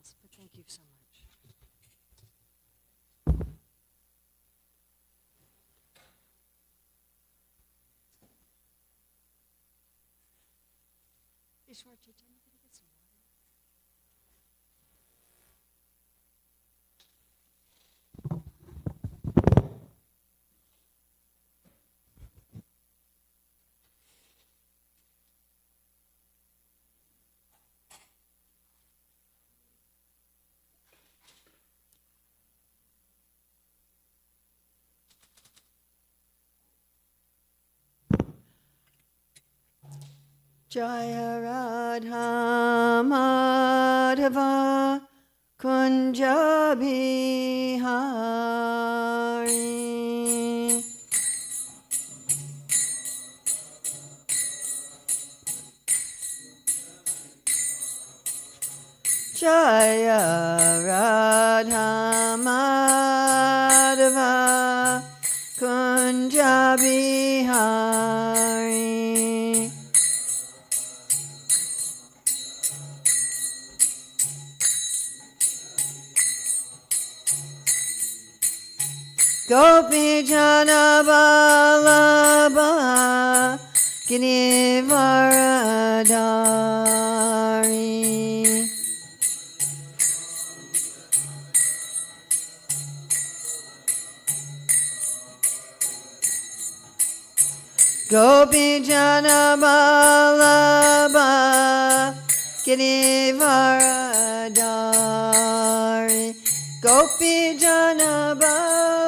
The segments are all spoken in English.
else, but thank you so much. Ishwar Chaitanya, can I get some water? Jaya Radha Madhava Kunja Bihari. Jaya Radha Madhava Kunja Bihari. Gopi Jana Vallabha Girivaradari. Gopi Jana Vallabha Girivaradari. Gopi Jana Vallabha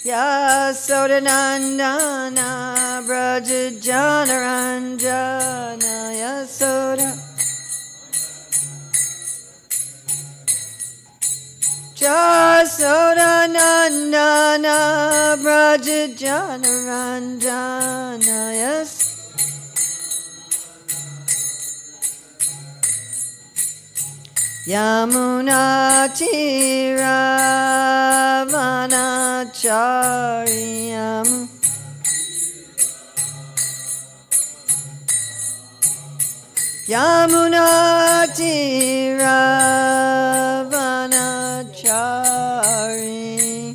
Yasodanandana Braja Jana Ranjana Yasoda Jasodanandana Braja Jana Ranjana Yasoda Yamuna Tiravanachari Yamuna Tiravanachari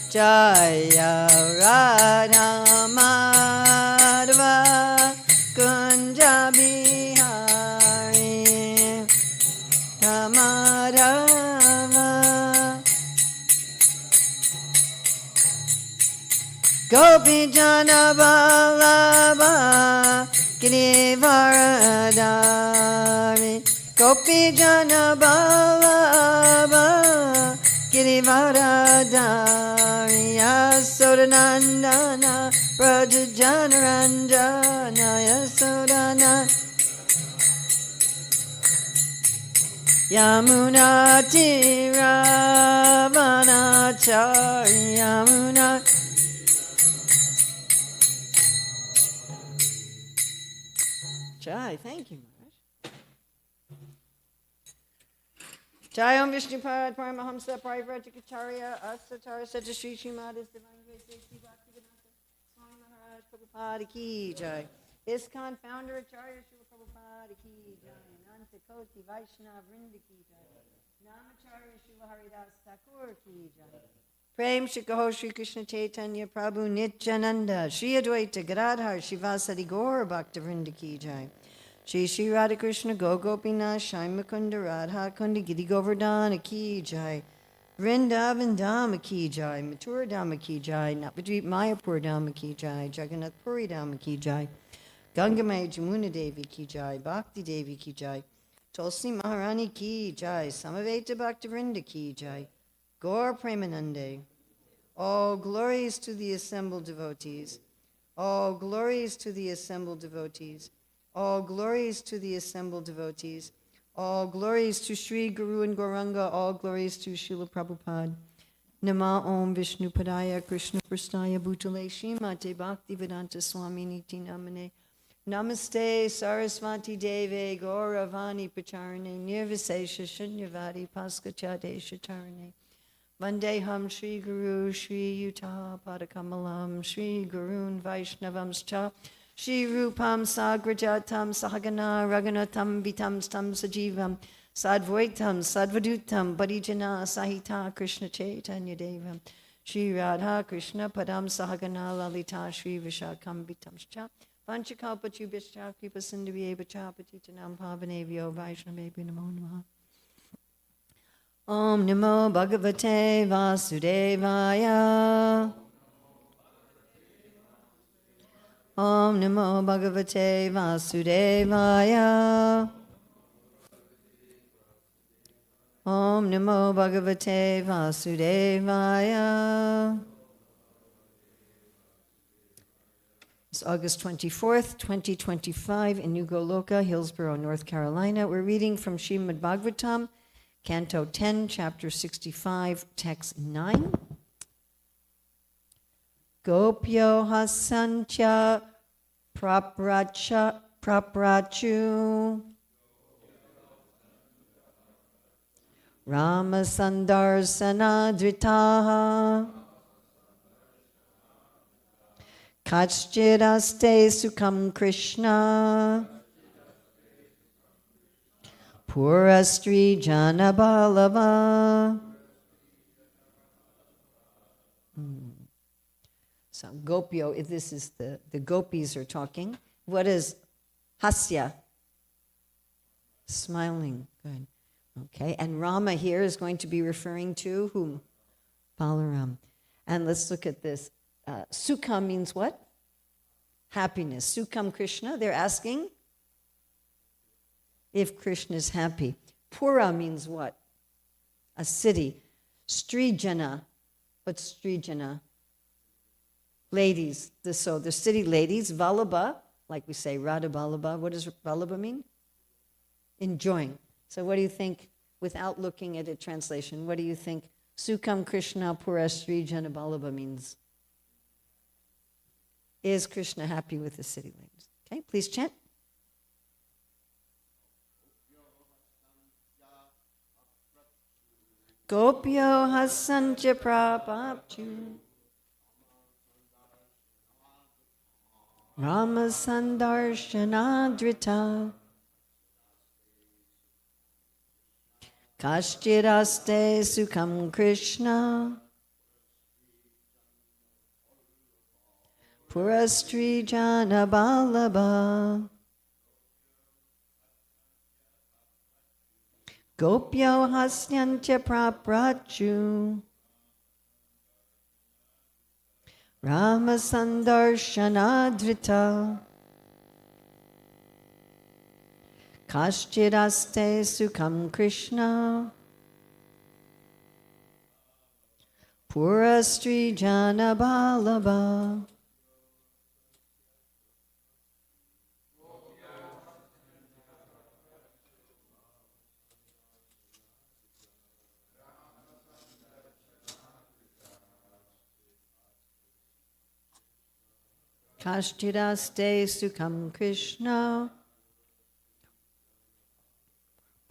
Jaya Radha Madhava Kunja Bihari Ramadhava Gopi Jana Vallabha Girivaradari Gopi Jana Vallabha Girivaradari Yasodanandana Braja Jana Ranjana Yasodana Yamuna Tiravanachari Yamuna Jai, thank you, Maharaj. Jai Om Vishnu Parad Paramahamsa Parivrajikacharya Asatara Saja Shri Srimad Divine Grace Sri Bhaktivedanta Swami Maharaj Prabhupada Ki Jai. ISKCON founder Acharya Srila Prabhupada Ki Jai. Ananta Koti Vaishnava Vrinda Ki Jai. Namacharya Srila Haridas Thakur Ki Jai. Prem Shri Kaho Shri Krishna Chaitanya Prabhu Nityananda Shri Advaita Gadadhar Shivasadi Gaur Bhakta Vrinda Ki Jai. Shri Shri Radha Krishna Go Gopinath Shai Mukunda Radha Kunda Giri Govardhana Ki Jai. Vrindavan Dhama Ki Jai. Mathura Dhama Ki Jai. Navadvip Mayapur Dhama Ki Jai. Jagannath Puri Dhama Ki Jai. Gangamay Jamuna Devi Ki Jai. Bhakti Devi Ki Jai. Tulsi Maharani Ki Jai. Samaveta Bhakta Vrinda Ki Jai. Gaur Premanande. All glories to the assembled devotees. All glories to the assembled devotees. All glories to the assembled devotees. All glories to Sri Guru and Gauranga. All glories to Srila Prabhupada. Nama Om Vishnu Padaya Krishna Prasthaya Bhutale Srimate Bhaktivedanta Swami Niti Namane. Namaste Sarasvati Deve Gauravani Pacharane Nirvisesha Shunyavadi Paskachade Shatarane. Vandeham Shri Guru Shri Yuta Padakamalam Shri Gurun Vaishnavamscha Shri Rupam Sagrajatam Sahagana Raghunatam Vitam Stam Sajivam Sadvaitam Sadvadutam Badijana Sahita Krishna Chaitanya Devam Shri Radha Krishna Padam Sahagana Lalita Shri Vishakam Vitamscha Panchakalpachubhishcha Kripa Sindhavyevacha Patitanam Pavanevyo Vaishnavebhyo Namo Namaha. Om Namo Bhagavate Vasudevaya. Om Namo Bhagavate Vasudevaya. Om Namo Bhagavate Vasudevaya. It's August 24th, 2025 in New Goloka, Hillsborough, North Carolina. We're reading from Srimad Bhagavatam, Canto 10, Chapter 65, Text 9. Gopyo hasancha praprachu Rama sandarsanadritaha Kachchiraste sukham Krishna Purastri Janabalava. So Gopyo, if this is the gopis are talking. What is hasya? Smiling. Good. Okay, and Rama here is going to be referring to whom? Balaram. And let's look at this. Sukha means what? Happiness. Sukham Krishna, they're asking if Krishna is happy. Pura means what? A city. Strijana. What's Strijana? Ladies. So the city ladies. Vallabha, like we say, Radha Vallabha. What does Vallabha mean? Enjoying. So what do you think, without looking at a translation, what do you think Sukham Krishna Pura Strijana Vallabha means? Is Krishna happy with the city ladies? Okay, please chant. Gopyo hasancha prabhapchu Rama sandarshanadrita Kashchiraste sukham Krishna Purastri Janabalabha Gopyo hasyantya praprachu Rama sandarshanadrita Kashchiraste sukham Krishna Purastri Janabalabha. Kashchiraste sukham Krishna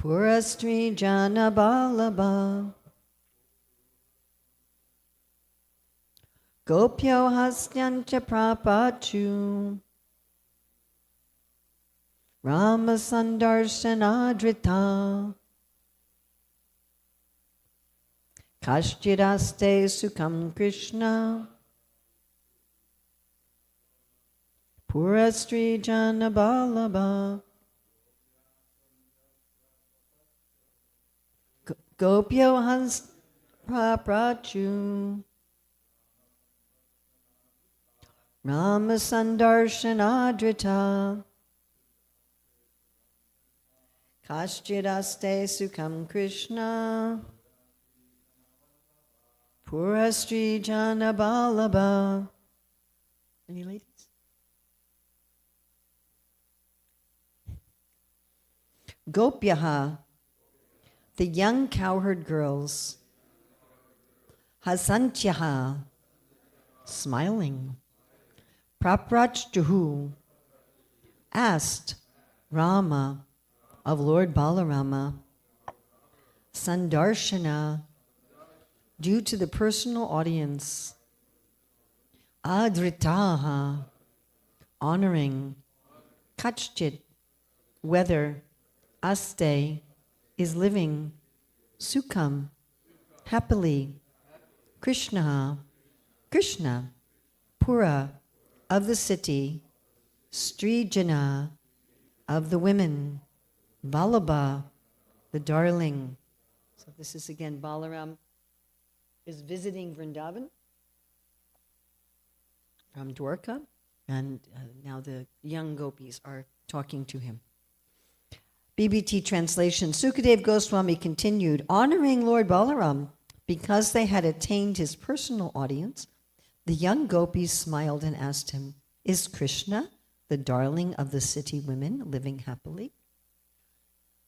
Purastri Janabalabha Gopyo hasyantya prapachu Rama sandarsanadrita Kashchiraste sukham Krishna Purastri Janabalabha Gopyo has praprachu Rama sandarshanadrita Kashchiraste sukham Krishna Purastri Janabalabha. Any ladies? Gopyaha, the young cowherd girls. Hasantyaha, smiling. Praprachtuhu, asked Rama of Lord Balarama. Sandarshana, due to the personal audience. Adritaha, honoring. Kachchit, whether. Aste, is living. Sukham, happily. Krishna, Krishna, Pura, of the city. Strijana, of the women. Vallabha, the darling. So this is again, Balaram is visiting Vrindavan from Dwarka, and now the young gopis are talking to him. BBT translation, Sukadev Goswami continued, honoring Lord Balaram because they had attained his personal audience. The young gopis smiled and asked him, is Krishna the darling of the city women living happily?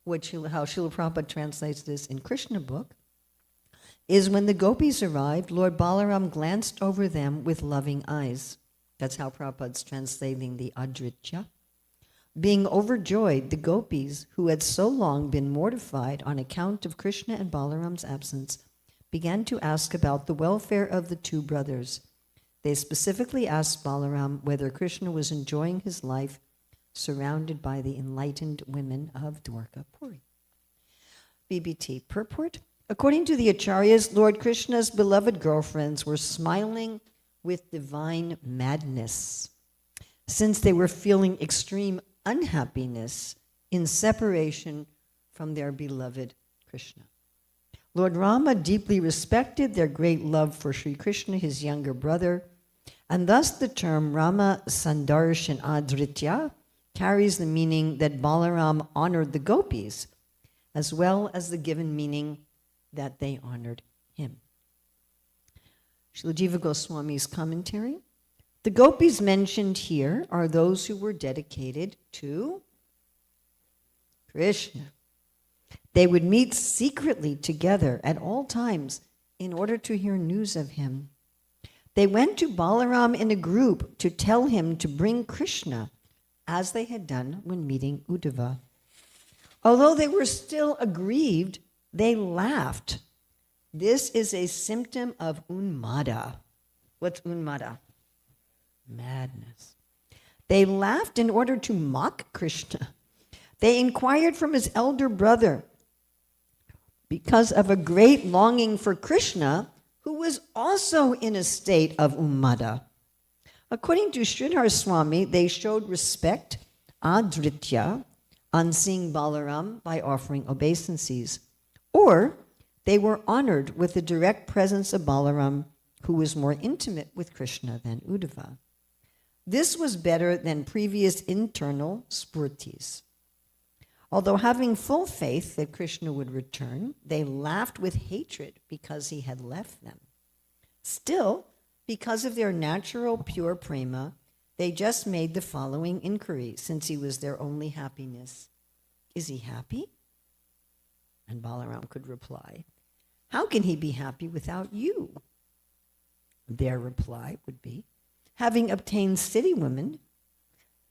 How Srila Prabhupada translates this in Krishna book is when the gopis arrived, Lord Balaram glanced over them with loving eyes. That's how Prabhupada's translating the Adritya. Being overjoyed, the gopis, who had so long been mortified on account of Krishna and Balaram's absence, began to ask about the welfare of the two brothers. They specifically asked Balaram whether Krishna was enjoying his life surrounded by the enlightened women of Dwarkapuri. BBT purport. According to the Acharyas, Lord Krishna's beloved girlfriends were smiling with divine madness, since they were feeling extreme unhappiness in separation from their beloved Krishna. Lord Rama deeply respected their great love for Sri Krishna, his younger brother, and thus the term Rama Sandarshan Adritya carries the meaning that Balaram honored the gopis, as well as the given meaning that they honored him. Srila Jiva Goswami's commentary. The gopis mentioned here are those who were dedicated to Krishna. They would meet secretly together at all times in order to hear news of him. They went to Balaram in a group to tell him to bring Krishna, as they had done when meeting Uddhava. Although they were still aggrieved, they laughed. This is a symptom of unmada. What's unmada? Madness. They laughed in order to mock Krishna. They inquired from his elder brother because of a great longing for Krishna, who was also in a state of ummada. According to Sridhar Swami, they showed respect, adritya, on seeing Balaram by offering obeisances, or they were honored with the direct presence of Balaram, who was more intimate with Krishna than Uddhava. This was better than previous internal spurtis. Although having full faith that Krishna would return, they laughed with hatred because he had left them. Still, because of their natural pure prema, they just made the following inquiry, since he was their only happiness. Is he happy? And Balaram could reply, how can he be happy without you? Their reply would be, having obtained city women,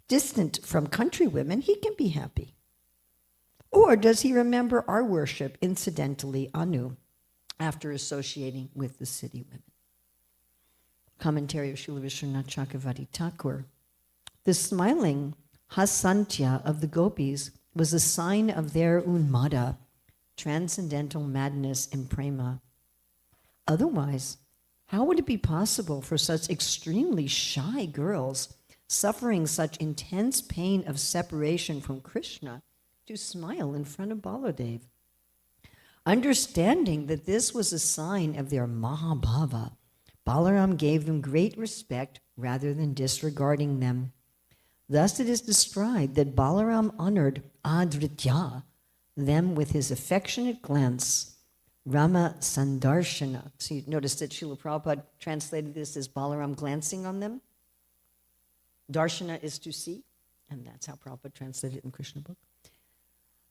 distant from country women, he can be happy. Or does he remember our worship incidentally anew after associating with the city women? Commentary of Srila Vishwanath Chakravarti Thakur. The smiling hasantya of the gopis was a sign of their unmada, transcendental madness in prema. Otherwise, how would it be possible for such extremely shy girls suffering such intense pain of separation from Krishna to smile in front of Baladev? Understanding that this was a sign of their mahabhava, Balaram gave them great respect rather than disregarding them. Thus it is described that Balaram honored adritya, them with his affectionate glance, Rama Sandarshana. So you notice that Srila Prabhupada translated this as Balaram glancing on them. Darshana is to see, and that's how Prabhupada translated it in Krishna book.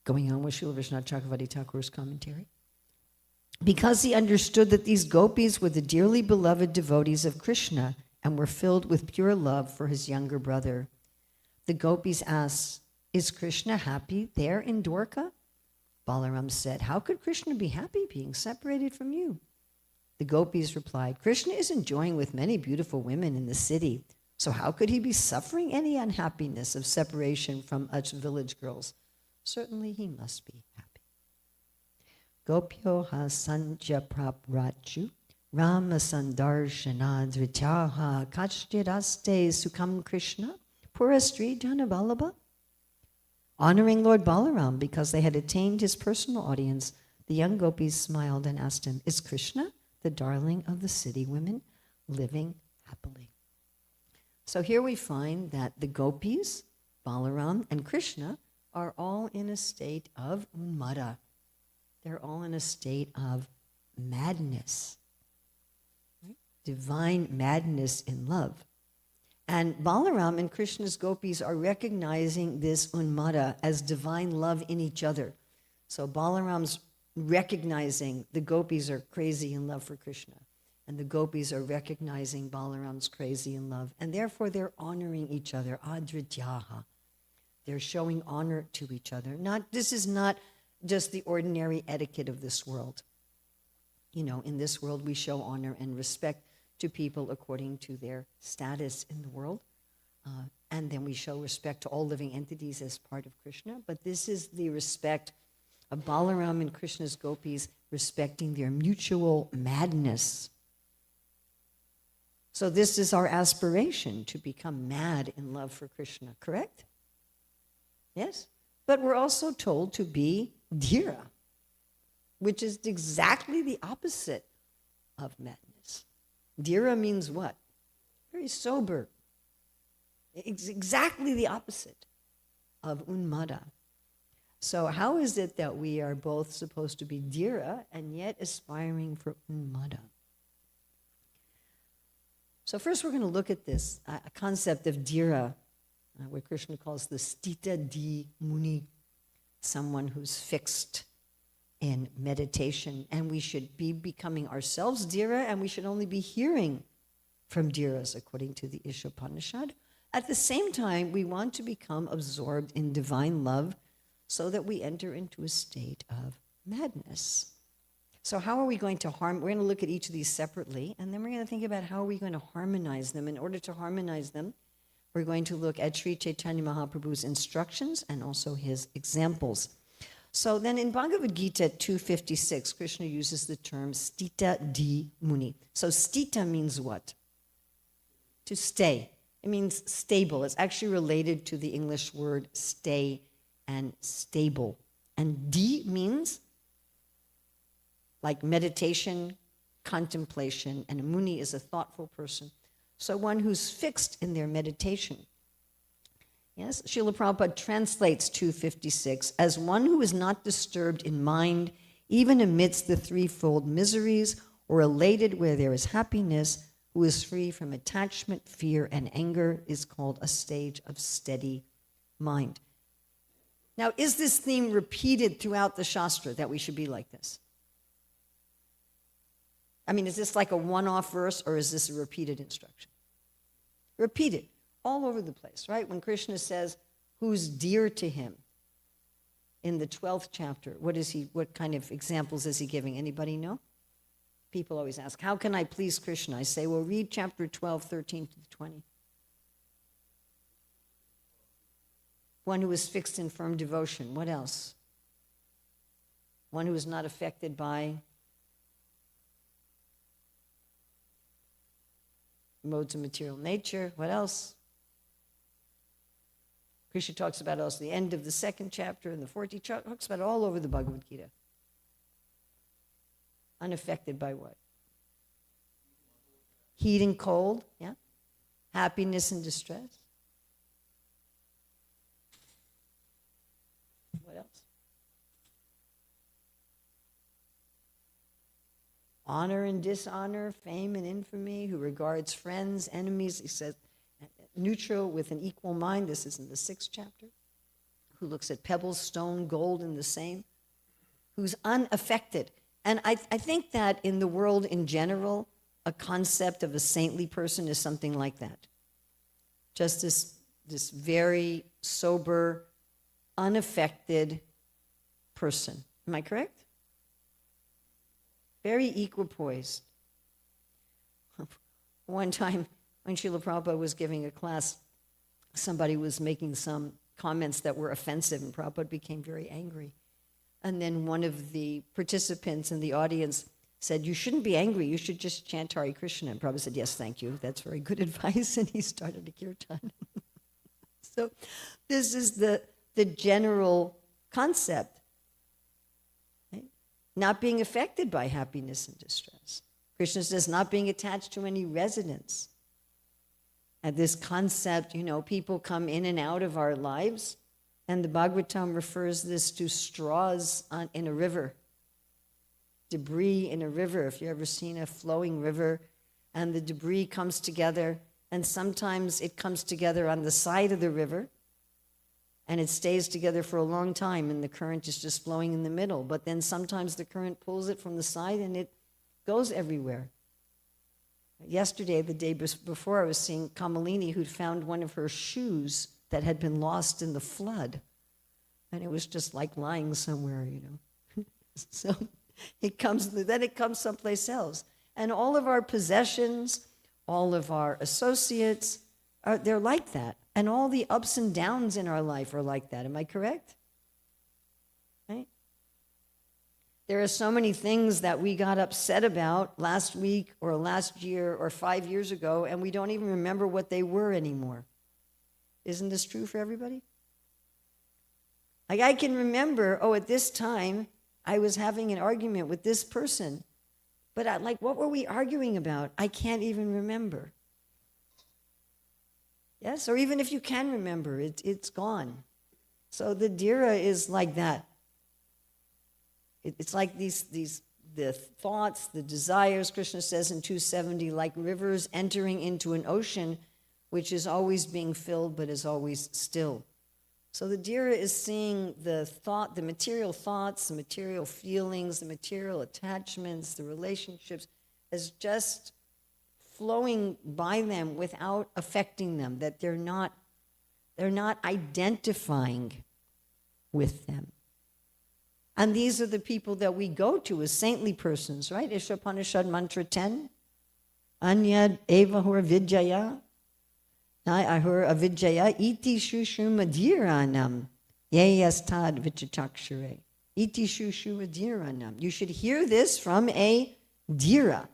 Going on with Srila Vishwanath Chakravarti Thakur's commentary. Because he understood that these gopis were the dearly beloved devotees of Krishna and were filled with pure love for his younger brother, the gopis asked, is Krishna happy there in Dwarka? Balaram said, how could Krishna be happy being separated from you? The gopis replied, Krishna is enjoying with many beautiful women in the city, so how could he be suffering any unhappiness of separation from us village girls? Certainly he must be happy. Gopyoha sanja praprachu Rama sandarshana drityaha kachiraste sukham Krishna purastri janavalabha. Honoring Lord Balaram because they had attained his personal audience, the young gopis smiled and asked him, is Krishna, the darling of the city women, living happily? So here we find that the gopis, Balaram, and Krishna are all in a state of unmada. They're all in a state of madness, right? Divine madness in love. And Balaram and Krishna's gopis are recognizing this unmada as divine love in each other. So Balaram's recognizing the gopis are crazy in love for Krishna, and the gopis are recognizing Balaram's crazy in love, and therefore they're honoring each other, adrityaha. They're showing honor to each other. This is not just the ordinary etiquette of this world. You know, in this world we show honor and respect to people according to their status in the world, and then we show respect to all living entities as part of Krishna, but this is the respect of Balaram and Krishna's gopis respecting their mutual madness. So this is our aspiration, to become mad in love for Krishna, correct? Yes? But we're also told to be dhira, which is exactly the opposite of madness. Dhira means what? Very sober. It's exactly the opposite of unmada. So how is it that we are both supposed to be dhira and yet aspiring for unmada? So first we're going to look at this, a concept of dhira, what Krishna calls the stita di muni, someone who's fixed in meditation. And we should be becoming ourselves dhira, and we should only be hearing from dhiras, according to the Ishopanishad. At the same time, we want to become absorbed in divine love so that we enter into a state of madness. So how are we going to we're going to look at each of these separately, and then we're going to think about how are we going to harmonize them. In order to harmonize them, we're going to look at Sri Chaitanya Mahaprabhu's instructions and also his examples. So then in Bhagavad Gita 2:56, Krishna uses the term stita di muni. So stita means what? To stay. It means stable. It's actually related to the English word stay and stable. And di means like meditation, contemplation, and a muni is a thoughtful person. So one who's fixed in their meditation. Yes, Srila Prabhupada translates 256 as one who is not disturbed in mind, even amidst the threefold miseries, or elated where there is happiness, who is free from attachment, fear, and anger, is called a stage of steady mind. Now, is this theme repeated throughout the Shastra, that we should be like this? I mean, is this like a one-off verse, or is this a repeated instruction? Repeated, all over the place, right? When Krishna says, who's dear to him, in the 12th chapter, what kind of examples is he giving? Anybody know? People always ask, how can I please Krishna? I say, well, read chapter 12, 13 to 20. One who is fixed in firm devotion. What else? One who is not affected by modes of material nature. What else? Krishna talks about also the end of the 2nd chapter and the 14th chapter. Talks about it all over the Bhagavad Gita. Unaffected by what? Heat and cold, yeah? Happiness and distress. What else? Honor and dishonor, fame and infamy, who regards friends, enemies, he says, neutral with an equal mind. This is in the 6th chapter. Who looks at pebbles, stone, gold in the same. Who's unaffected. And I think that in the world in general, a concept of a saintly person is something like that. Just this very sober, unaffected person. Am I correct? Very equipoised, One time when Srila Prabhupada was giving a class, somebody was making some comments that were offensive, and Prabhupada became very angry. And then one of the participants in the audience said, "You shouldn't be angry, you should just chant Hare Krishna." And Prabhupada said, "Yes, thank you, that's very good advice," and he started a kirtan. So this is the general concept, right? Not being affected by happiness and distress. Krishna says not being attached to any residence. And this concept, people come in and out of our lives, and the Bhagavatam refers this to straws in a river, debris in a river. If you've ever seen a flowing river, and the debris comes together, and sometimes it comes together on the side of the river, and it stays together for a long time, and the current is just flowing in the middle. But then sometimes the current pulls it from the side, and it goes everywhere. Yesterday, the day before, I was seeing Kamalini, who'd found one of her shoes that had been lost in the flood. And it was just like lying somewhere, So it comes someplace else. And all of our possessions, all of our associates, they're like that. And all the ups and downs in our life are like that. Am I correct? Right? There are so many things that we got upset about last week or last year or 5 years ago, and we don't even remember what they were anymore. Isn't this true for everybody? Like, I can remember, at this time, I was having an argument with this person. But what were we arguing about? I can't even remember. Yes? Or even if you can remember, it's gone. So the dhira is like that. It's like the thoughts, the desires, Krishna says in 270, like rivers entering into an ocean, which is always being filled but is always still. So the dhira is seeing the material thoughts, the material feelings, the material attachments, the relationships, as just flowing by them without affecting them, that they're not identifying with them. And these are the people that we go to as saintly persons, right? Ishopanishad Mantra 10. Anyad evahur vidyaya. Ahur avidyaya iti shushu madhiranam. Yeyastad vichachakshare. Iti shushu madhiranam. You should hear this from a dhira.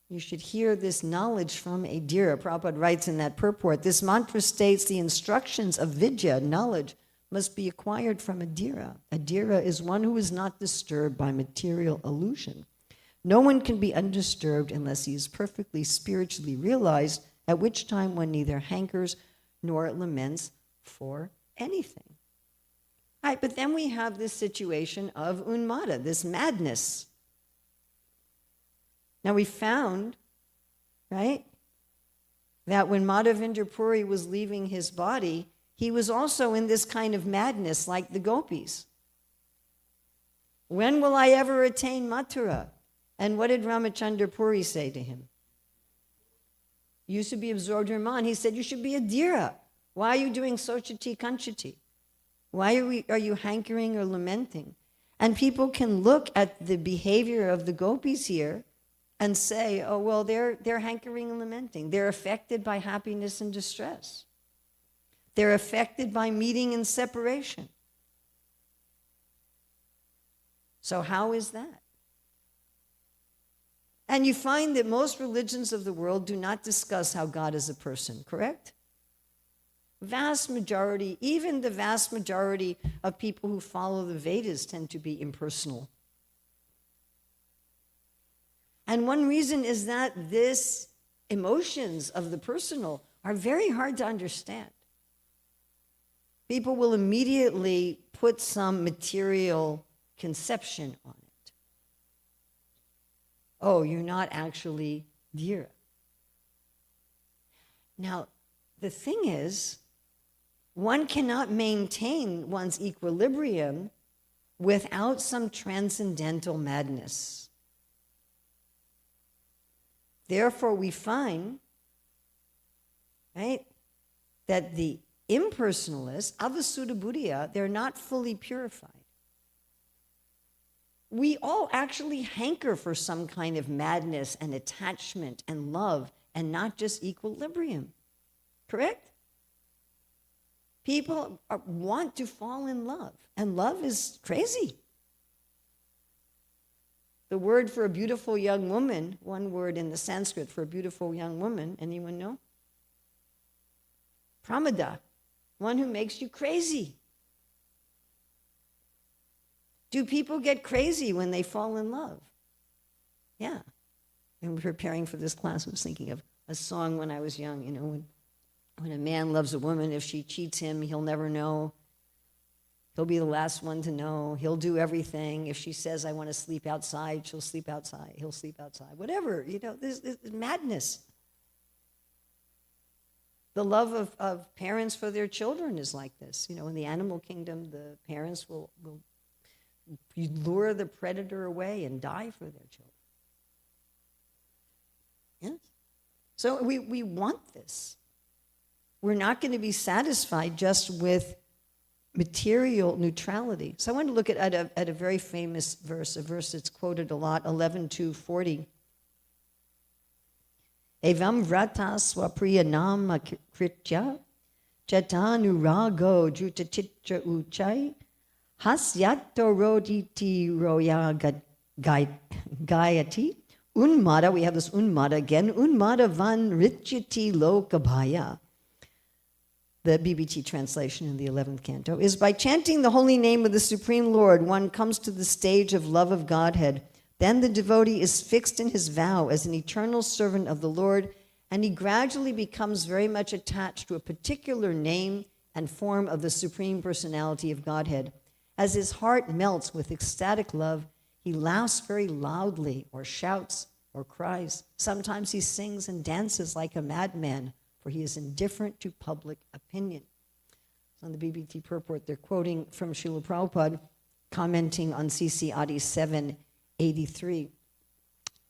You should hear this knowledge from a dhira. Prabhupada writes in that purport, this mantra states the instructions of vidya, knowledge, must be acquired from a dhira. A dhira is one who is not disturbed by material illusion. No one can be undisturbed unless he is perfectly spiritually realized, at which time one neither hankers nor laments for anything. All right, but then we have this situation of unmada, this madness. Now we found, right, that when Madhavendra Puri was leaving his body, he was also in this kind of madness like the gopis. When will I ever attain Mathura? And what did Ramachandra Puri say to him? You should be absorbed in Raman. He said, you should be a dhira. Why are you doing sochati kanchati? Why are you hankering or lamenting? And people can look at the behavior of the gopis here and say, oh, well, they're hankering and lamenting. They're affected by happiness and distress. They're affected by meeting and separation. So how is that? And you find that most religions of the world do not discuss how God is a person, correct? Vast majority, even the vast majority of people who follow the Vedas tend to be impersonal. And one reason is that these emotions of the personal are very hard to understand. People will immediately put some material conception on it. Oh, you're not actually dhira. Now, the thing is, one cannot maintain one's equilibrium without some transcendental madness. Therefore, we find, right, that the impersonalists, avasuddha buddhiya, they're not fully purified. We all actually hanker for some kind of madness and attachment and love and not just equilibrium. Correct? People want to fall in love, and love is crazy. The word for a beautiful young woman, one word in the Sanskrit for a beautiful young woman, anyone know? Pramada, one who makes you crazy. Do people get crazy when they fall in love? Yeah. And preparing for this class, I was thinking of a song when I was young, when a man loves a woman, if she cheats him, he'll never know. He'll be the last one to know. He'll do everything. If she says, I want to sleep outside, she'll sleep outside. He'll sleep outside. Whatever, this is madness. The love of parents for their children is like this. In the animal kingdom, the parents will lure the predator away and die for their children. Yes? So we want this. We're not going to be satisfied just with material neutrality. So I want to look at a very famous verse, a verse that's quoted a lot, 11:2:40. Evam vrata swapriyanam kritya chatanurago jutachitra uchai hasyato roya gayati unmada, we have this unmada again, unmada van richyati lokabhaya. The BBT translation in the 11th canto, is by chanting the holy name of the Supreme Lord, one comes to the stage of love of Godhead. Then the devotee is fixed in his vow as an eternal servant of the Lord, and he gradually becomes very much attached to a particular name and form of the Supreme Personality of Godhead. As his heart melts with ecstatic love, he laughs very loudly, or shouts, or cries. Sometimes he sings and dances like a madman, for he is indifferent to public opinion. On the BBT purport, they're quoting from Srila Prabhupada, commenting on CC Adi 783.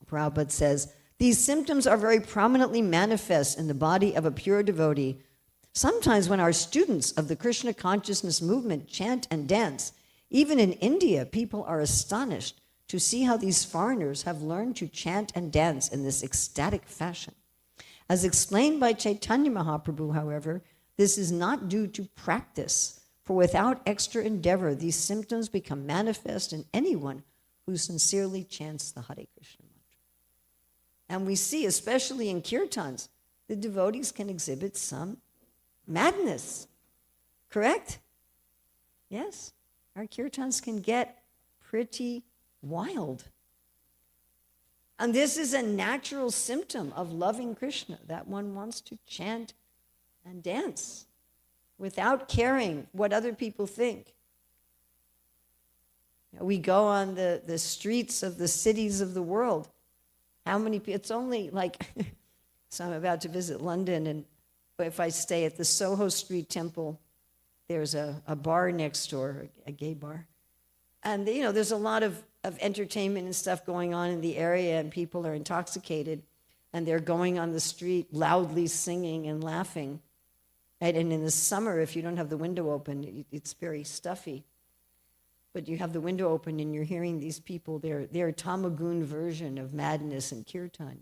Prabhupada says, these symptoms are very prominently manifest in the body of a pure devotee. Sometimes when our students of the Krishna consciousness movement chant and dance, even in India, people are astonished to see how these foreigners have learned to chant and dance in this ecstatic fashion. As explained by Chaitanya Mahaprabhu, however, this is not due to practice, for without extra endeavor, these symptoms become manifest in anyone who sincerely chants the Hare Krishna mantra. And we see, especially in kirtans, the devotees can exhibit some madness. Correct? Yes, our kirtans can get pretty wild. And this is a natural symptom of loving Krishna, that one wants to chant and dance without caring what other people think. We go on the streets of the cities of the world. How many people? It's only like, so I'm about to visit London, and if I stay at the Soho Street Temple, there's a bar next door, a gay bar. And there's a lot of entertainment and stuff going on in the area, and people are intoxicated, and they're going on the street loudly singing and laughing. Right? And in the summer, if you don't have the window open, it's very stuffy. But you have the window open and you're hearing these people, they're Tamagun version of madness and kirtan.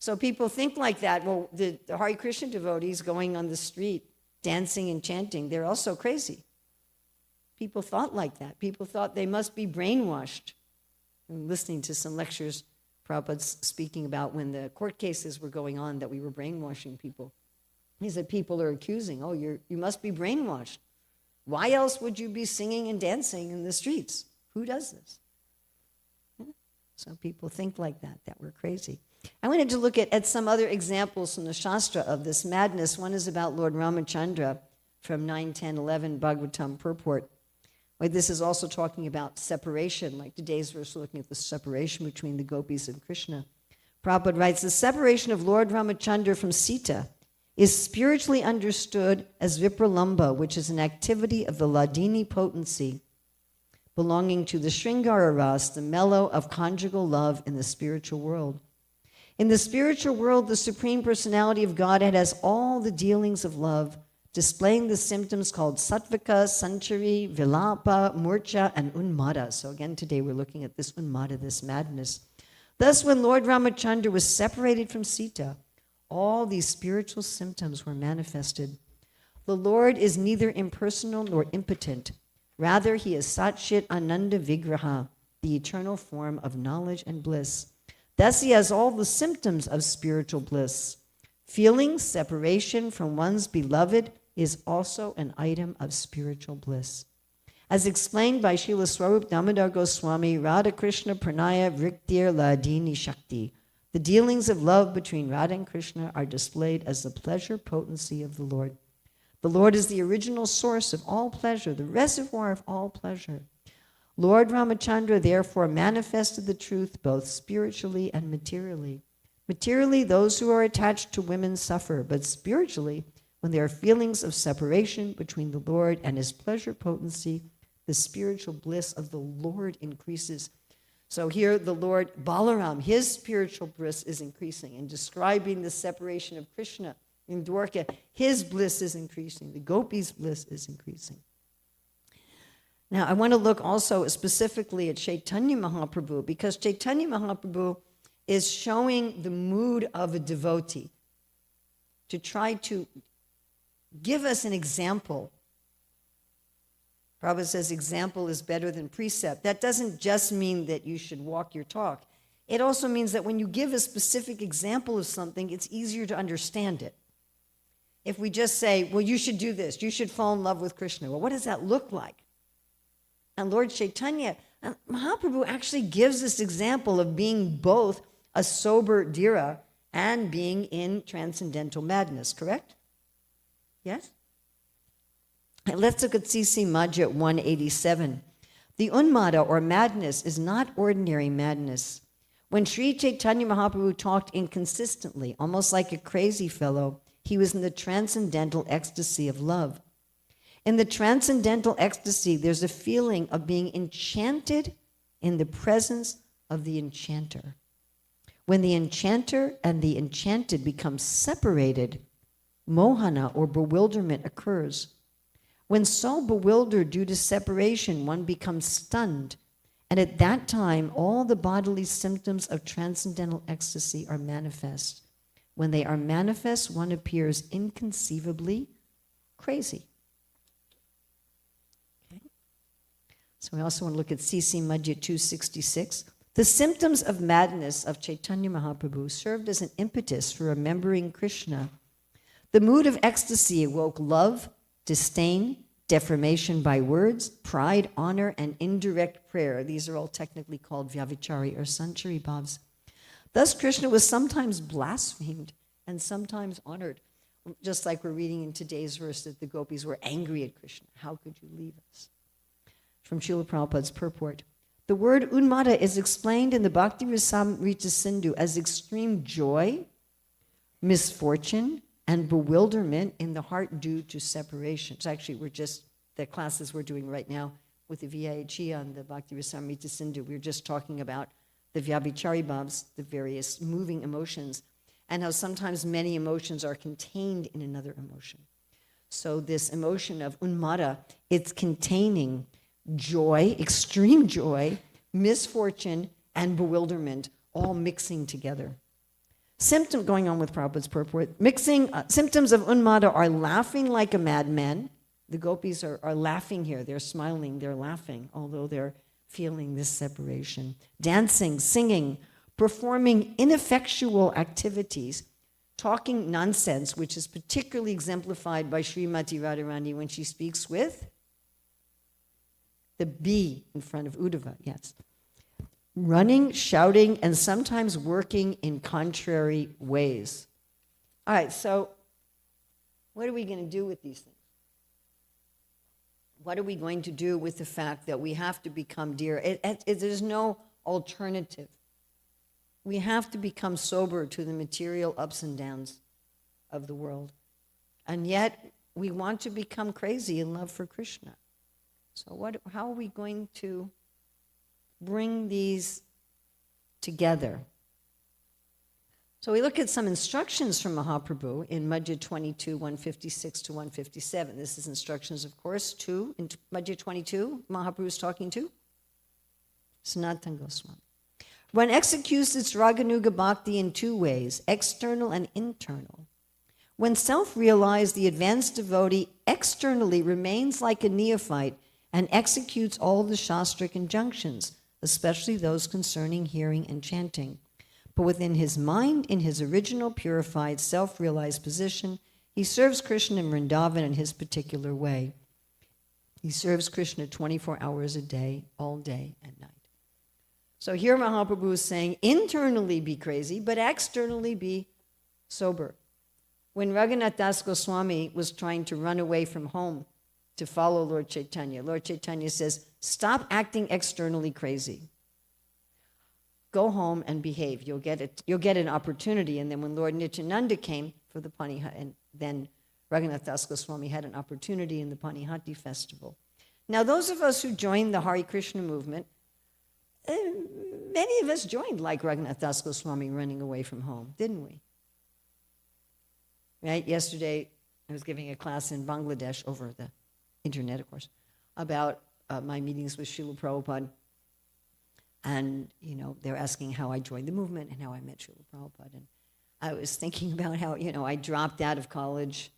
So people think like that. Well, the Hare Krishna devotees going on the street, dancing and chanting, they're also crazy. People thought like that. People thought they must be brainwashed. I'm listening to some lectures Prabhupada's speaking about when the court cases were going on, that we were brainwashing people. He said people are accusing, you must be brainwashed. Why else would you be singing and dancing in the streets? Who does this? Yeah. So people think like that we're crazy. I wanted to look at some other examples from the Shastra of this madness. One is about Lord Ramachandra from 9:10:11 Bhagavatam purport. This is also talking about separation, like today's verse, looking at the separation between the gopis and Krishna. Prabhupada writes, the separation of Lord Ramachandra from Sita is spiritually understood as Vipralamba, which is an activity of the Ladini potency belonging to the Sringara Ras, the mellow of conjugal love in the spiritual world. In the spiritual world, the Supreme Personality of Godhead has all the dealings of love, displaying the symptoms called sattvika, sanchari, vilapa, murcha, and unmada. So again, today we're looking at this unmada, this madness. Thus, when Lord Ramachandra was separated from Sita, all these spiritual symptoms were manifested. The Lord is neither impersonal nor impotent. Rather, he is Satchit Ananda Vigraha, the eternal form of knowledge and bliss. Thus, he has all the symptoms of spiritual bliss. Feeling separation from one's beloved is also an item of spiritual bliss. As explained by Srila Swarup Damodar Goswami, Radha Krishna Pranaya Vriktir Ladini Shakti, the dealings of love between Radha and Krishna are displayed as the pleasure potency of the Lord. The Lord is the original source of all pleasure, the reservoir of all pleasure. Lord Ramachandra therefore manifested the truth both spiritually and materially. Materially, those who are attached to women suffer, but spiritually, when there are feelings of separation between the Lord and his pleasure potency, the spiritual bliss of the Lord increases. So here the Lord Balaram, his spiritual bliss is increasing. In describing the separation of Krishna in Dwarka, his bliss is increasing. The gopis' bliss is increasing. Now, I want to look also specifically at Chaitanya Mahaprabhu, because Chaitanya Mahaprabhu is showing the mood of a devotee to try to give us an example. Prabhupada says example is better than precept. That doesn't just mean that you should walk your talk. It also means that when you give a specific example of something, it's easier to understand it. If we just say, well, you should do this, you should fall in love with Krishna. Well, what does that look like? And Lord Chaitanya, Mahaprabhu actually gives this example of being both a sober dhira and being in transcendental madness, correct? Yes? Let's look at CC Madhya 187. The unmada, or madness, is not ordinary madness. When Sri Chaitanya Mahaprabhu talked inconsistently, almost like a crazy fellow, he was in the transcendental ecstasy of love. In the transcendental ecstasy, there's a feeling of being enchanted in the presence of the enchanter. When the enchanter and the enchanted become separated, mohana, or bewilderment, occurs. When so bewildered due to separation, one becomes stunned, and at that time, all the bodily symptoms of transcendental ecstasy are manifest. When they are manifest, one appears inconceivably crazy. Okay. So we also want to look at CC Madhya 266. The symptoms of madness of Chaitanya Mahaprabhu served as an impetus for remembering Krishna. The mood of ecstasy awoke love, disdain, deformation by words, pride, honor, and indirect prayer. These are all technically called vyavichari or sanchari bhavs. Thus, Krishna was sometimes blasphemed and sometimes honored, just like we're reading in today's verse that the gopis were angry at Krishna. How could you leave us? From Srila Prabhupada's purport. The word unmada is explained in the Bhakti Rasamrita Sindhu as extreme joy, misfortune, and bewilderment in the heart due to separation. So actually, the classes we're doing right now with the VIHE on the Bhakti Rasamrita Sindhu, we're just talking about the Vyabhichari Bhavs, the various moving emotions, and how sometimes many emotions are contained in another emotion. So this emotion of unmada, it's containing joy, extreme joy, misfortune, and bewilderment, all mixing together. Going on with Prabhupada's purport, symptoms of unmada are laughing like a madman. The gopis are laughing here. They're smiling, they're laughing, although they're feeling this separation. Dancing, singing, performing ineffectual activities, talking nonsense, which is particularly exemplified by Srimati Radharani when she speaks with the B in front of Uddhava, yes. Running, shouting, and sometimes working in contrary ways. All right, so what are we going to do with these things? What are we going to do with the fact that we have to become dear? There's no alternative. We have to become sober to the material ups and downs of the world. And yet, we want to become crazy in love for Krishna. So how are we going to bring these together? So we look at some instructions from Mahaprabhu in Madhya 22, 156 to 157. This is instructions, of course, in Madhya 22, Mahaprabhu is talking to Sanatana Goswami. One executes its Raganuga Bhakti in two ways, external and internal. When self-realized, the advanced devotee externally remains like a neophyte and executes all the Shastric injunctions, especially those concerning hearing and chanting. But within his mind, in his original purified, self-realized position, he serves Krishna in Vrindavan in his particular way. He serves Krishna 24 hours a day, all day and night. So here Mahaprabhu is saying, internally be crazy, but externally be sober. When Raghunath Das Goswami was trying to run away from home to follow Lord Chaitanya says, stop acting externally crazy. Go home and behave. You'll get an opportunity. And then when Lord Nityananda came for the Panihati, and then Raghunath Das Goswami had an opportunity in the Panihati festival. Now, those of us who joined the Hare Krishna movement, many of us joined like Raghunath Das Goswami running away from home, didn't we? Right? Yesterday, I was giving a class in Bangladesh over the internet, of course, about my meetings with Srila Prabhupada. And, they were asking how I joined the movement and how I met Srila Prabhupada. And I was thinking about how, I dropped out of college,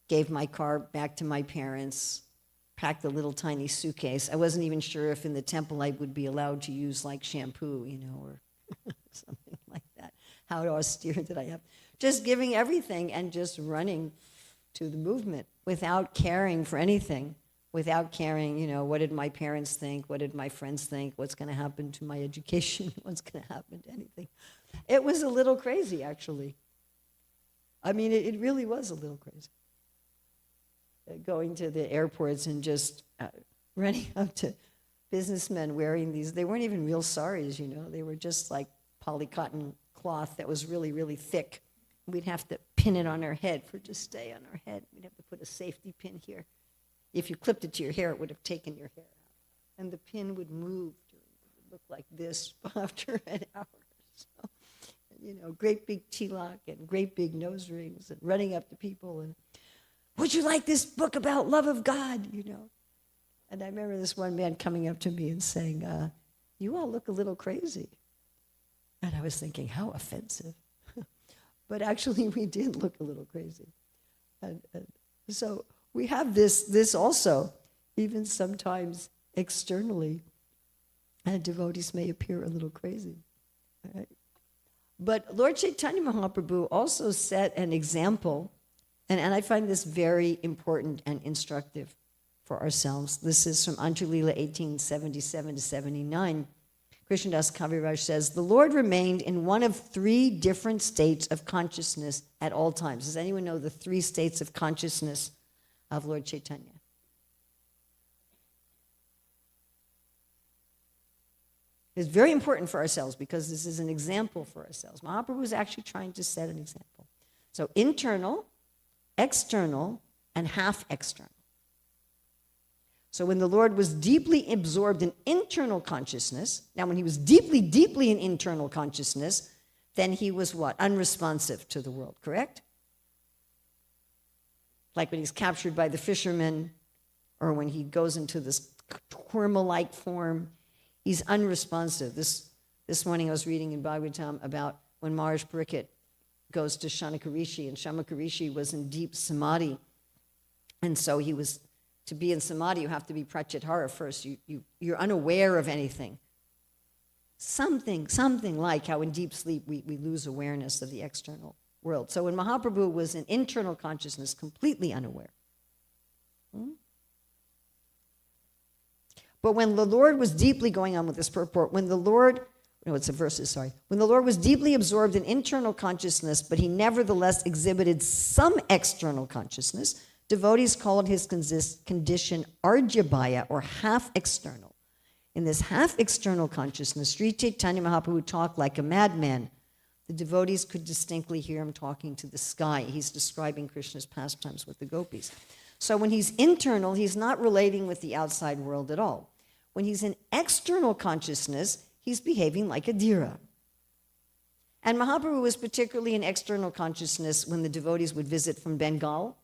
gave my car back to my parents, packed a little tiny suitcase. I wasn't even sure if in the temple I would be allowed to use like shampoo, or something like that. How austere did I have? Just giving everything and just running to the movement without caring for anything. Without caring, what did my parents think? What did my friends think? What's going to happen to my education? What's going to happen to anything? It was a little crazy, actually. I mean, it really was a little crazy. Going to the airports and just running up to businessmen wearing these. They weren't even real saris, They were just like polycotton cloth that was really, really thick. We'd have to pin it on our head for it to stay on our head. We'd have to put a safety pin here. If you clipped it to your hair, it would have taken your hair out. And the pin would move. It would look like this after an hour. So, great big tilak and great big nose rings and running up to people and, would you like this book about love of God, And I remember this one man coming up to me and saying, you all look a little crazy. And I was thinking, how offensive. But actually, we did look a little crazy. And so we have this also, even sometimes externally, and devotees may appear a little crazy. Right? But Lord Chaitanya Mahaprabhu also set an example, and I find this very important and instructive for ourselves. This is from Anjulila 1877 to 79. Krishnadas Kaviraj says, the Lord remained in one of three different states of consciousness at all times. Does anyone know the three states of consciousness of Lord Chaitanya? It's very important for ourselves because this is an example for ourselves. Mahaprabhu is actually trying to set an example. So internal, external, and half external. So when the Lord was deeply absorbed in internal consciousness, now when he was deeply, deeply in internal consciousness, then he was what? Unresponsive to the world, correct? Like when he's captured by the fishermen, or when he goes into this kurma-like form, he's unresponsive. This morning I was reading in Bhagavatam about when Maharaj Pariksit goes to Shanaka Rishi, and Shanaka Rishi was in deep samadhi. And so he was, to be in samadhi, you have to be pratyahara first. You're unaware of anything. Something like how in deep sleep we lose awareness of the external world. So when Mahaprabhu was in internal consciousness, completely unaware. But when the Lord was deeply going on with this purport, when the Lord was deeply absorbed in internal consciousness, but he nevertheless exhibited some external consciousness, devotees called his condition arjabhaya, or half external. In this half external consciousness, Sri Chaitanya Mahaprabhu talked like a madman. The devotees could distinctly hear him talking to the sky. He's describing Krishna's pastimes with the gopis. So when he's internal, he's not relating with the outside world at all. When he's in external consciousness, he's behaving like a dhira. And Mahaprabhu was particularly in external consciousness when the devotees would visit from Bengal,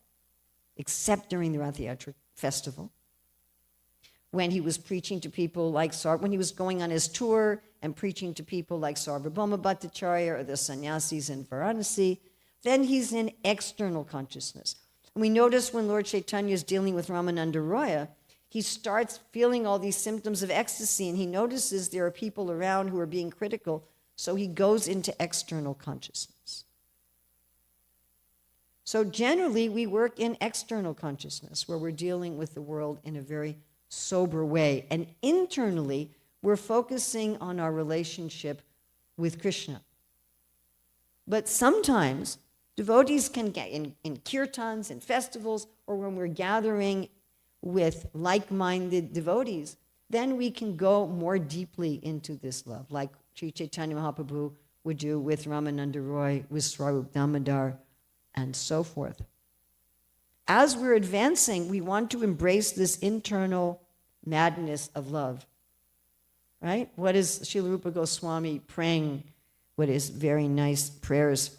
except during the Rath Yatra festival, when he was preaching to people like when he was going on his tour and preaching to people like Sarvabhauma Bhattacharya or the sannyasis in Varanasi, then he's in external consciousness. And we notice when Lord Chaitanya is dealing with Ramananda Roya, he starts feeling all these symptoms of ecstasy, and he notices there are people around who are being critical, so he goes into external consciousness. So generally, we work in external consciousness, where we're dealing with the world in a very sober way. And internally, we're focusing on our relationship with Krishna. But sometimes, devotees can get in kirtans and festivals, or when we're gathering with like-minded devotees, then we can go more deeply into this love, like Sri Chaitanya Mahaprabhu would do with Ramananda Roy, with Swarup Damodar, and so forth. As we're advancing, we want to embrace this internal madness of love, right? What is Srila Rupa Goswami praying? What is very nice prayers?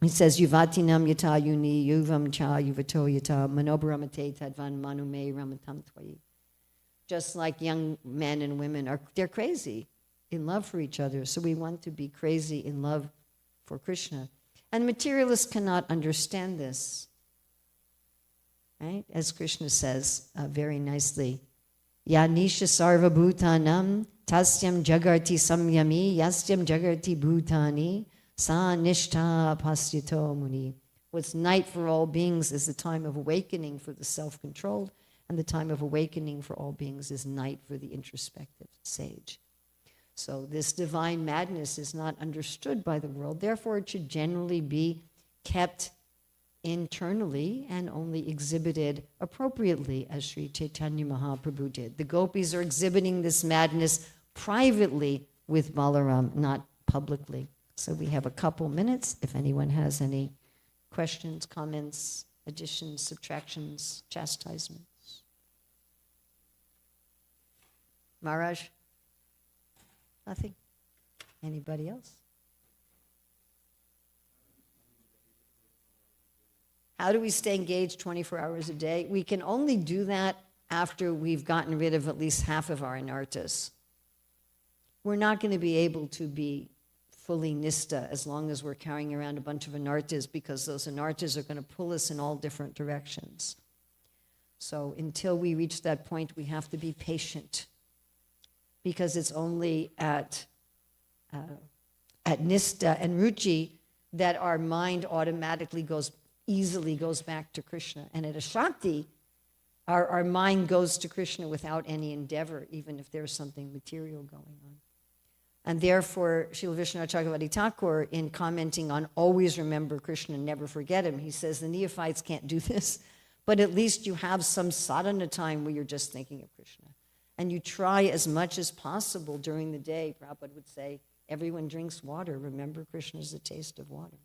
He says, Yuvatinam yata yuni, yuvam cha yuvato yata, manobaramate tadvan manume ramatam twayi. Just like young men and women they're crazy in love for each other. So we want to be crazy in love for Krishna. And materialists cannot understand this, right? As Krishna says very nicely, Ya nisha sarva bhutanam tasyam jagarti samyami yasyam jagarti bhutani sa nishtha pasyato muni. What's night for all beings is the time of awakening for the self-controlled, and the time of awakening for all beings is night for the introspective sage. So this divine madness is not understood by the world. Therefore, it should generally be kept internally and only exhibited appropriately, as Sri Chaitanya Mahaprabhu did. The gopis are exhibiting this madness privately with Balaram, not publicly. So we have a couple minutes if anyone has any questions, comments, additions, subtractions, chastisements. Maharaj? Nothing? Anybody else? How do we stay engaged 24 hours a day? We can only do that after we've gotten rid of at least half of our anartas. We're not going to be able to be fully nista as long as we're carrying around a bunch of anartas, because those anartas are going to pull us in all different directions. So until we reach that point, we have to be patient, because it's only at nista and ruchi that our mind automatically easily goes back to Krishna. And at a shakti, our mind goes to Krishna without any endeavor, even if there's something material going on. And therefore, Srila Vishnu Chakravarti Thakur, in commenting on always remember Krishna and never forget him, he says the neophytes can't do this, but at least you have some sadhana time where you're just thinking of Krishna. And you try as much as possible during the day. Prabhupada would say, everyone drinks water. Remember, Krishna is the taste of water.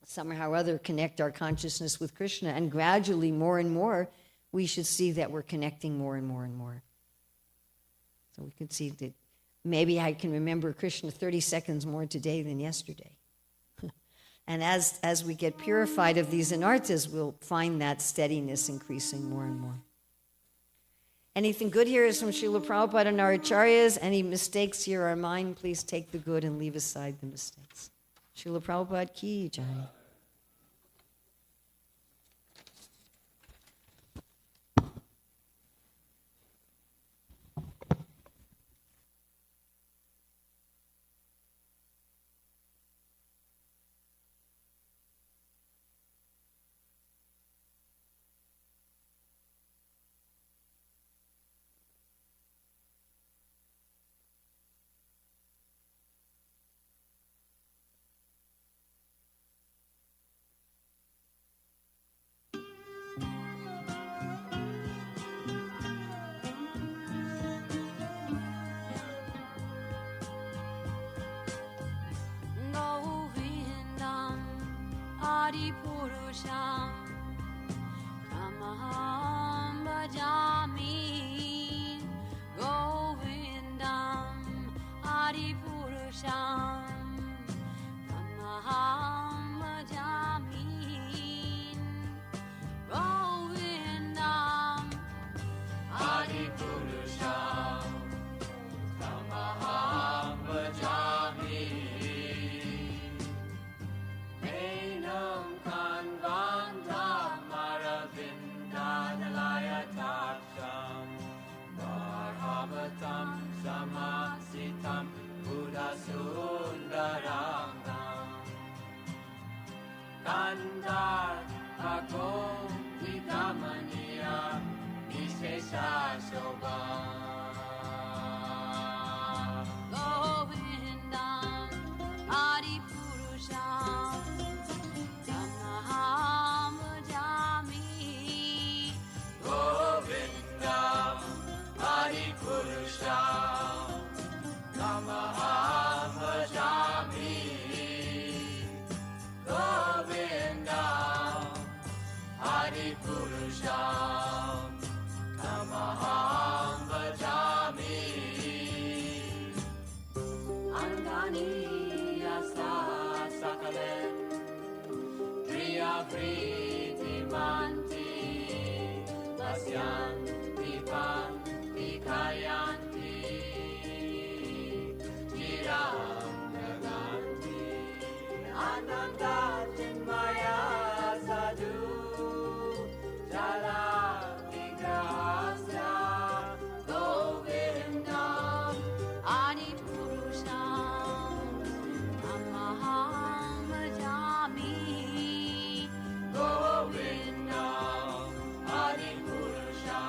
Somehow or other, connect our consciousness with Krishna. And gradually, more and more, we should see that we're connecting more and more and more. So we could see that maybe I can remember Krishna 30 seconds more today than yesterday. And as we get purified of these anarthas, we'll find that steadiness increasing more and more. Anything good here is from Srila Prabhupada and our acharyas. Any mistakes here are mine. Please take the good and leave aside the mistakes. Srila Prabhupada ki jai. Purusham Tamaham Bhajami Govindam Adi Purusham Govindam Adi Purusham Tamaham Bhajami Govindam Adipurusham Tamaham Bhajami Govindam Adipurusham Tamaham Bhajami Anandani Asa Sakale Priya Priti Manti Pasyanti Panti Kayanti Chiram Naganti Ananda Chinmaya Sadhu Jala Vigrahasya Govindam Adi Purusham Tamaham Bhajami Govindam Adipurusha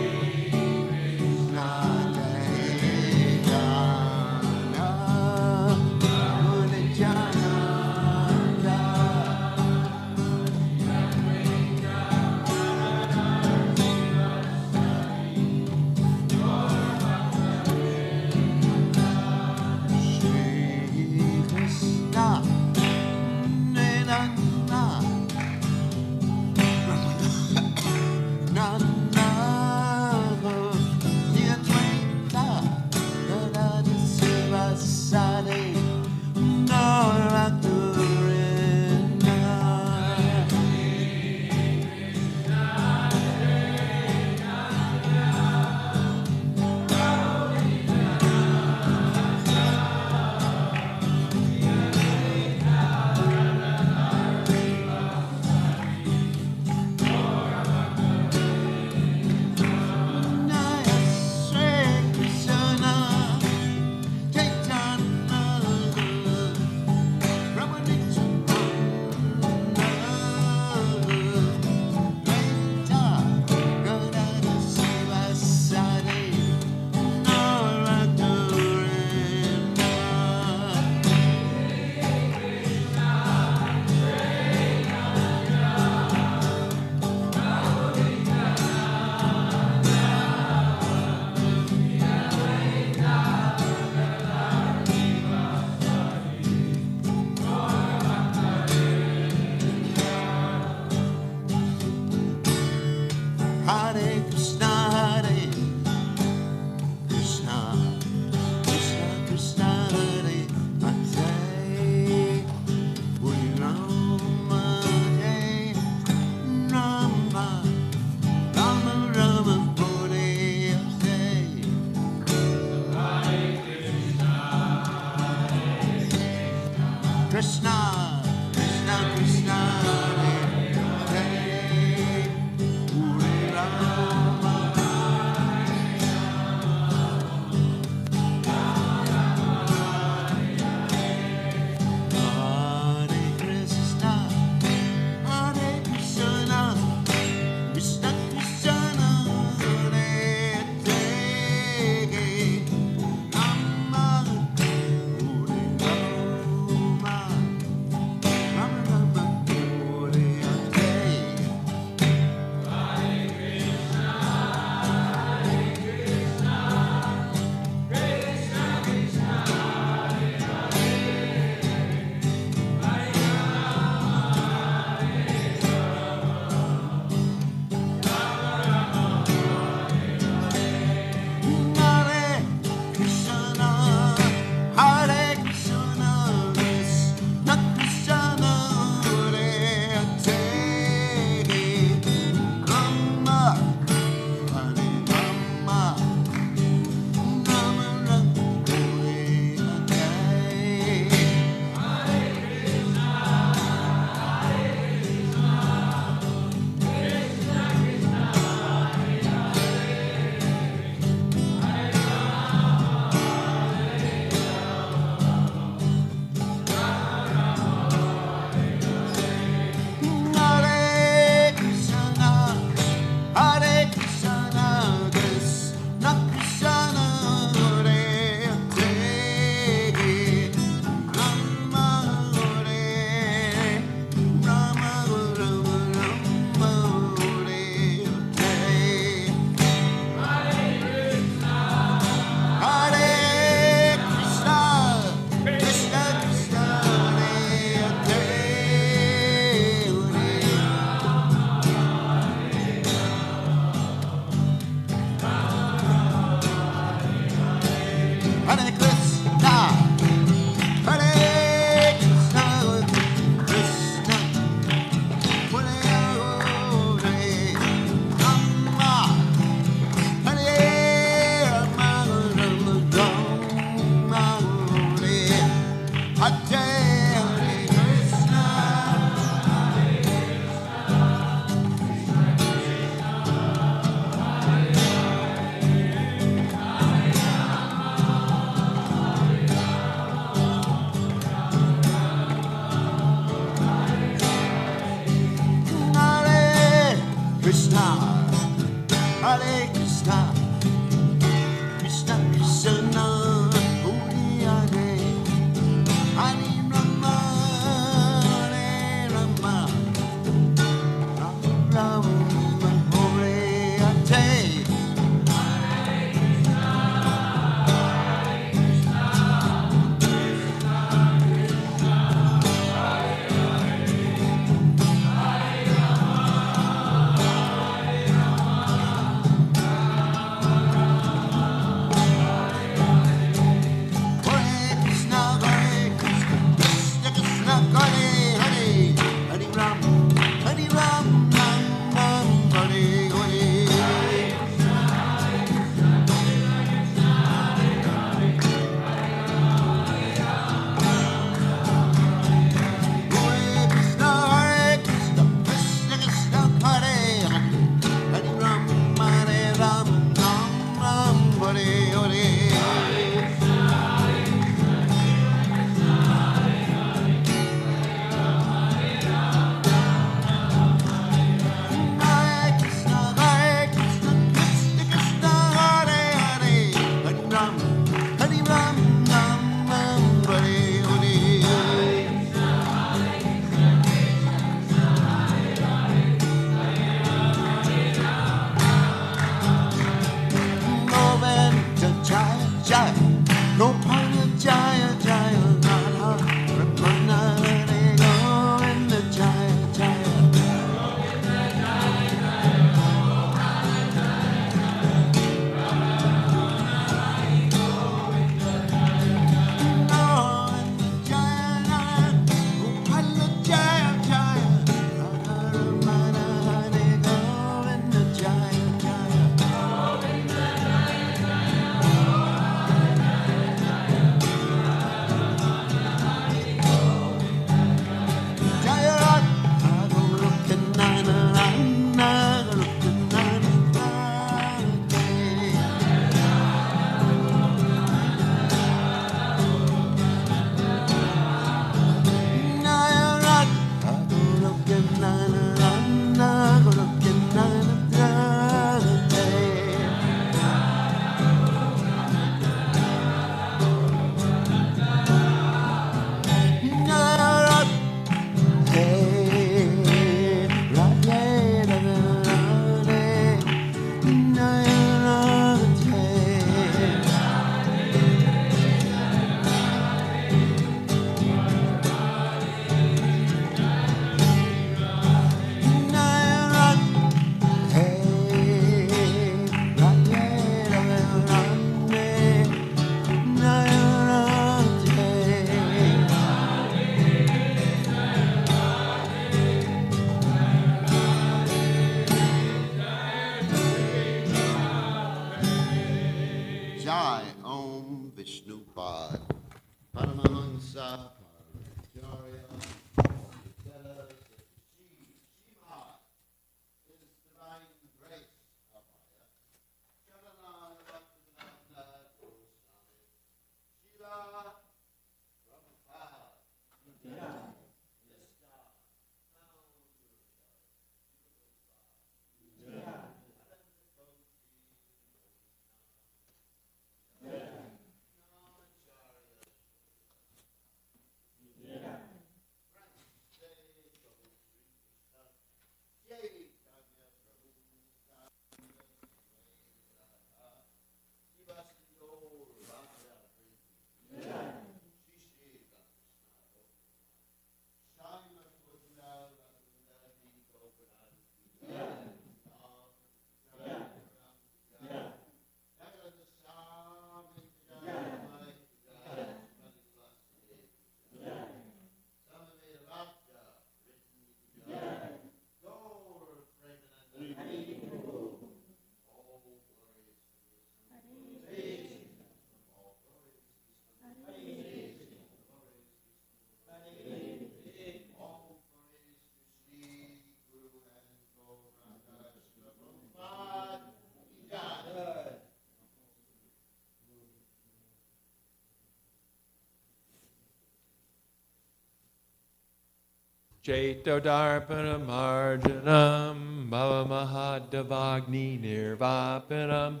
Cheto Darpanam Arjanam Bhava Mahadavagni Nirvapanam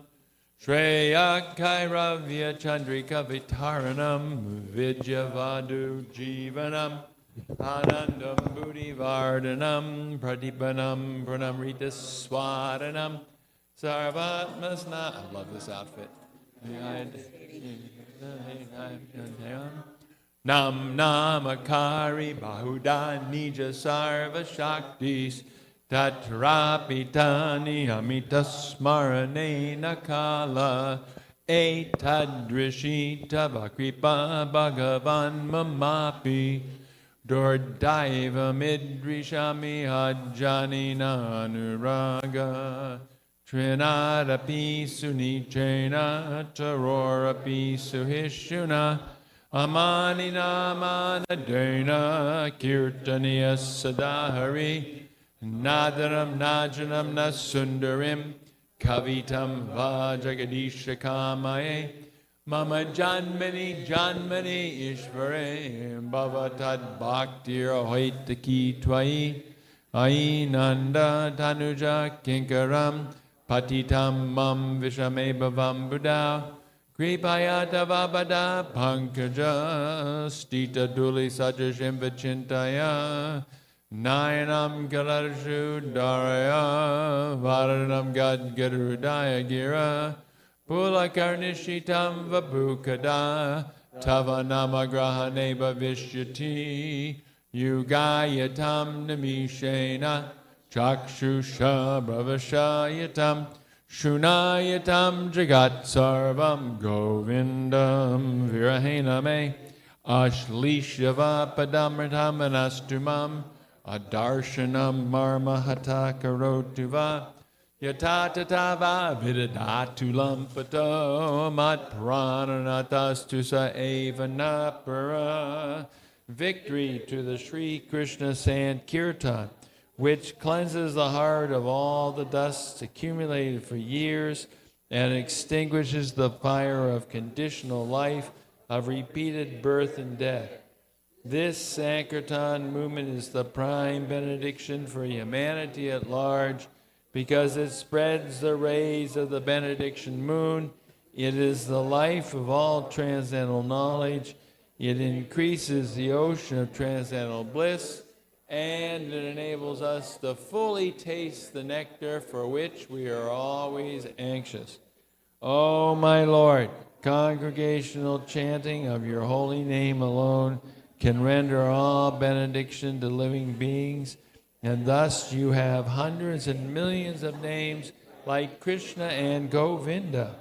Shreya Kairavya Chandrika Vitaranam Vidyavadu Jivanam Anandam Buddhi Vardhanam Pradipanam Pranamrita Swadanam Sarvatmasna. I love this outfit. Nam Namakari Bahuda Nija Sarva Shaktis Tatrapitani Amita Smarane Nakala Etadrishita Vakripa Bhagavan Mamapi Dordaiva Midrishami Hajjani Nanuraga Trinadapi Sunichena Tarorapi Suhishuna Amanina Manadena Kirtaniya Sadahari Nadaram Najanam Nasundarim Kavitam Vajagadisha Kamaye Mama Janmani Janmani Ishvare Bhavatad Bhaktir Hoitaki Twai Ainanda Tanuja Kinkaram Patitam Mam Vishame Bhavam Buddha Kripayata Vabada Pankaja Stita Duli Sajashim Vachintaya Nayanam Galarshu Daraya Varanam Gad Garudaya Gira Pula Karnishitam Vabukada Tavanama Grahane Bhavishyati Yugayatam Namishena Chakshusha Bhavashayatam Shunayatam Jagat Sarvam Govindam Virahename Ashlishava Padamritam Anastumam Adarshanam Marmahata Karotuva Yatatatava Vidadatu Lampato Mat Prananatastusa Evanapara. Victory to the Sri Krishna Sankirtan, which cleanses the heart of all the dust accumulated for years and extinguishes the fire of conditional life, of repeated birth and death. This Sankirtan movement is the prime benediction for humanity at large because it spreads the rays of the benediction moon. It is the life of all transcendental knowledge. It increases the ocean of transcendental bliss, and it enables us to fully taste the nectar for which we are always anxious. O my Lord, congregational chanting of your holy name alone can render all benediction to living beings, and thus you have hundreds and millions of names like Krishna and Govinda.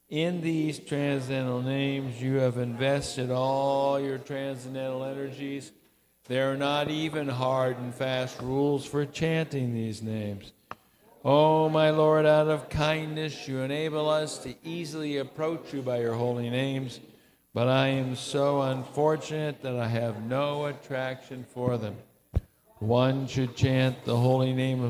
In these transcendental names, you have invested all your transcendental energies. There are not even hard and fast rules for chanting these names. Oh, my Lord, out of kindness, you enable us to easily approach you by your holy names, but I am so unfortunate that I have no attraction for them. One should chant the holy name of